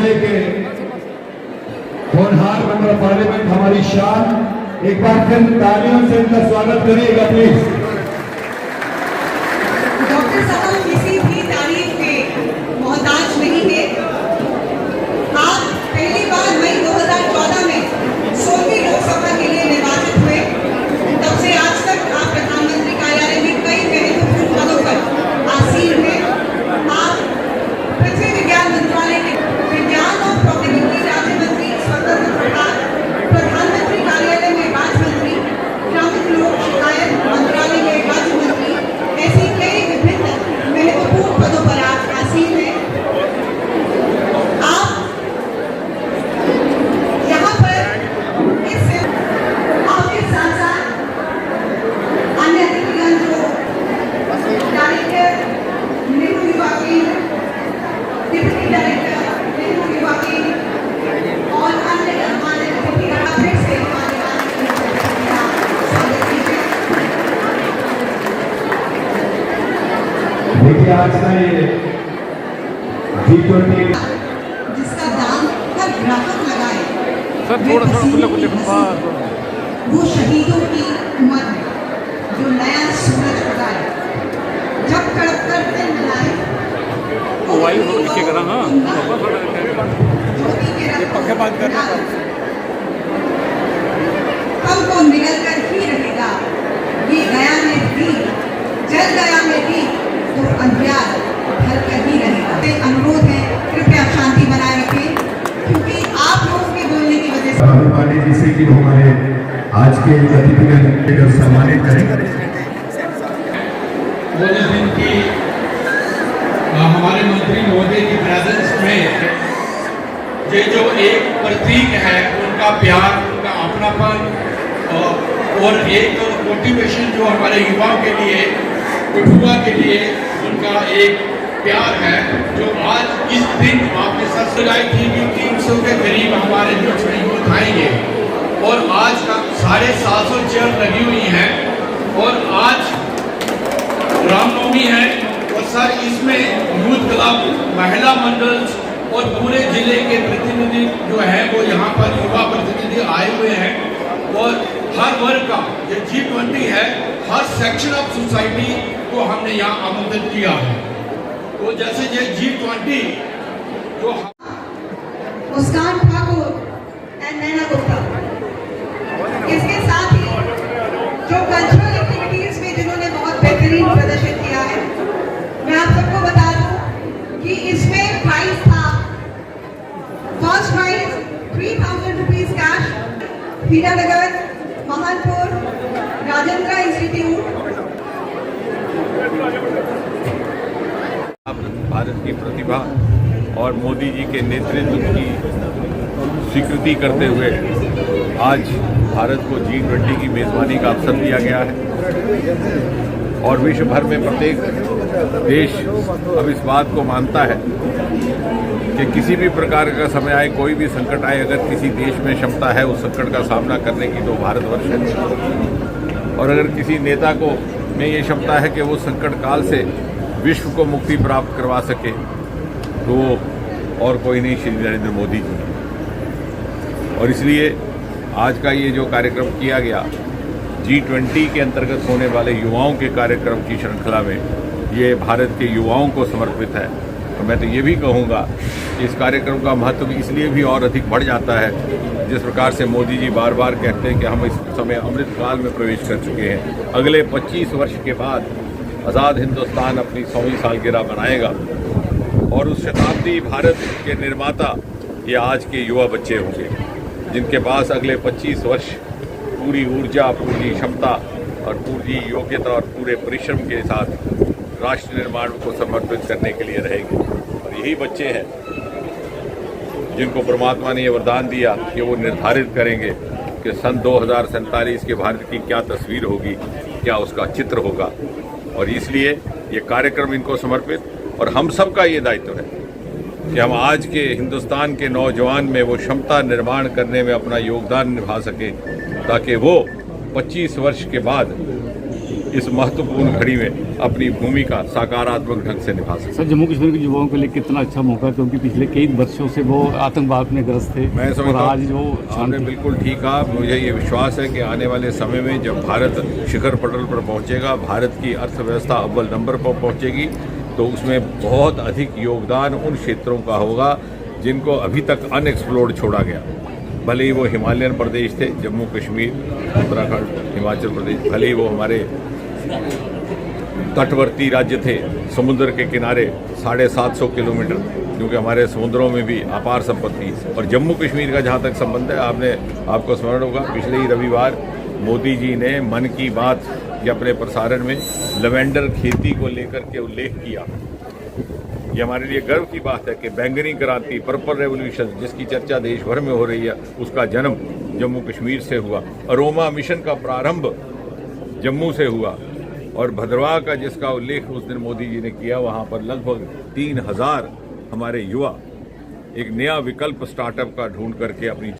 जिले के होनहार मेंबर ऑफ पार्लियामेंट, हमारी शान, एक बार फिर तालियों से इनका स्वागत करिएगा प्लीज। डॉक्टर साहब किसी भी तारीफ के मोहताज नहीं है। आप पहली बार मई 2014 में 16वीं लोकसभा के लिए निर्वाचित हुए। तब से आज तक आप प्रधानमंत्री कार्यालय में कई महत्वपूर्ण पदों पर आसीन हैं। आप पृथ्वी विज्ञान मंत्रालय के विज्ञान और प्रौद्योगिकी राज्य मंत्री, स्वतंत्र प्रभार, प्रधानमंत्री कार्यालय में राज्य मंत्री, ग्रामीण लोक शिकायत मंत्रालय में राज्य मंत्री, ऐसी कई विभिन्न महत्वपूर्ण पदों पर आप आसीन हैं। आप यहाँ पर आपके साथ साथ अन्य अधिकारियों जो डायरेक्टर नेहरू युवा केंद्र, डिप्टी डायरेक्टर नेहरू युवा केंद्र और अन्य हमारे फिर से देखिए आज का ये G20 जिसका दाम हर ग्राहक लगाए, सर थोड़ा खुला वो शहीदों की उम्र है जो नया सूरज उगाए, जब कड़क कर दिन मिलाए वायु नीचे करा। हाँ पक्के बात कर कल को निकल कर ही रहेगा। ये गया में भी जल गया में भी तो अंधियार ढल कर ही रहेगा। अनुरोध है कृपया शांति बनाए रखें, क्योंकि आप लोगों के बोलने की वजह से राहुल पांडे जी से कि वो हमारे आज के अतिथिगण सम्मानित करें। वो जिस दिन की हमारे मंत्री महोदय की प्रेजेंस में ये जो एक प्रतीक है उनका प्यार, उनका अपनापन और एक मोटिवेशन जो हमारे युवाओं के लिए, युवा के लिए उनका एक प्यार है, जो आज इस दिन आपने सर सजाई थी कि 300 के करीब हमारे जो यूथ आएंगे और आज का 750 चेयर लगी हुई हैं और आज रामनवमी है और सर इसमें यूथ क्लब, महिला मंडल और पूरे जिले के प्रतिनिधि जो है वो यहाँ पर युवा प्रतिनिधि आए हुए हैं और हर वर्ग का ये G20 है, हर सेक्शन ऑफ सोसाइटी को हमने यहाँ आमंत्रित किया है। तो जैसे ये G20 जो मुस्कान ठाकुर एंड नैना गुप्ता, इसके साथ ही जो कल्चरल एक्टिविटीज में जिन्होंने बहुत बेहतरीन प्रदर्शन किया है, मैं आप सबको बता दूं कि इसमें प्राइज था, first prize 3000 rupees cash, Hiranagar, Mahanpur, Rajendra institute. Bharat की प्रतिभा और मोदी जी के नेतृत्व की स्वीकृति करते हुए आज भारत को G20 की मेजबानी का अवसर दिया गया है और विश्व भर में प्रत्येक देश अब इस बात को मानता है कि किसी भी प्रकार का समय आए, कोई भी संकट आए, अगर किसी देश में क्षमता है उस संकट का सामना करने की तो भारतवर्ष है। और अगर किसी नेता को में ये क्षमता है कि वो संकट काल से विश्व को मुक्ति प्राप्त करवा सके तो और कोई नहीं, श्री नरेंद्र मोदी जी। और इसलिए आज का ये जो कार्यक्रम किया गया G20 के अंतर्गत होने वाले युवाओं के कार्यक्रम की श्रृंखला में, ये भारत के युवाओं को समर्पित है। और मैं तो ये भी कहूँगा कि इस कार्यक्रम का महत्व इसलिए भी और अधिक बढ़ जाता है, जिस प्रकार से मोदी जी बार बार कहते हैं कि हम इस समय अमृत काल में प्रवेश कर चुके हैं। अगले 25 वर्ष के बाद आज़ाद हिंदुस्तान अपनी 100वीं सालगिरह मनाएगा और उस शताब्दी भारत के निर्माता ये आज के युवा बच्चे होंगे, जिनके पास अगले 25 वर्ष पूरी ऊर्जा, पूरी क्षमता और पूरी योग्यता और पूरे परिश्रम के साथ राष्ट्र निर्माण को समर्पित करने के लिए रहेंगे। और यही बच्चे हैं जिनको परमात्मा ने ये वरदान दिया कि वो निर्धारित करेंगे कि सन 2047 के भारत की क्या तस्वीर होगी, क्या उसका चित्र होगा। और इसलिए ये कार्यक्रम इनको समर्पित, और हम सब का ये दायित्व है कि हम आज के हिंदुस्तान के नौजवान में वो क्षमता निर्माण करने में अपना योगदान निभा सकें, ताकि वो 25 वर्ष के बाद इस महत्वपूर्ण घड़ी में अपनी भूमिका सकारात्मक ढंग से निभा सकें। सर, जम्मू कश्मीर के युवाओं के लिए कितना अच्छा मौका, क्योंकि पिछले कई वर्षों से वो आतंकवाद में ग्रस्त थे। मैं और समझता आज जो हूँ आपने बिल्कुल ठीक कहा। मुझे ये विश्वास है कि आने वाले समय में जब भारत शिखर पटल पर पहुंचेगा, भारत की अर्थव्यवस्था अव्वल नंबर पर पहुंचेगी, तो उसमें बहुत अधिक योगदान उन क्षेत्रों का होगा जिनको अभी तक अनएक्सप्लोर्ड छोड़ा गया। भले ही वो हिमालयन प्रदेश थे, जम्मू कश्मीर, उत्तराखंड, हिमाचल प्रदेश, भले ही वो हमारे तटवर्ती राज्य थे, समुद्र के किनारे 750 किलोमीटर, क्योंकि हमारे समुद्रों में भी अपार संपत्ति। और जम्मू कश्मीर का जहाँ तक संबंध है, आपको स्मरण होगा पिछले ही रविवार मोदी जी ने मन की बात के अपने प्रसारण में लवेंडर खेती को लेकर के उल्लेख किया। ये हमारे लिए गर्व की बात है कि बैंगनी क्रांति, पर्पल रेवोल्यूशन, जिसकी चर्चा देश भर में हो रही है, उसका जन्म जम्मू कश्मीर से हुआ। अरोमा मिशन का प्रारंभ जम्मू से हुआ और भद्रवाह का जिसका उल्लेख उस दिन मोदी जी ने किया, वहाँ पर लगभग 3000 हमारे युवा एक नया विकल्प स्टार्टअप का ढूंढ करके अपनी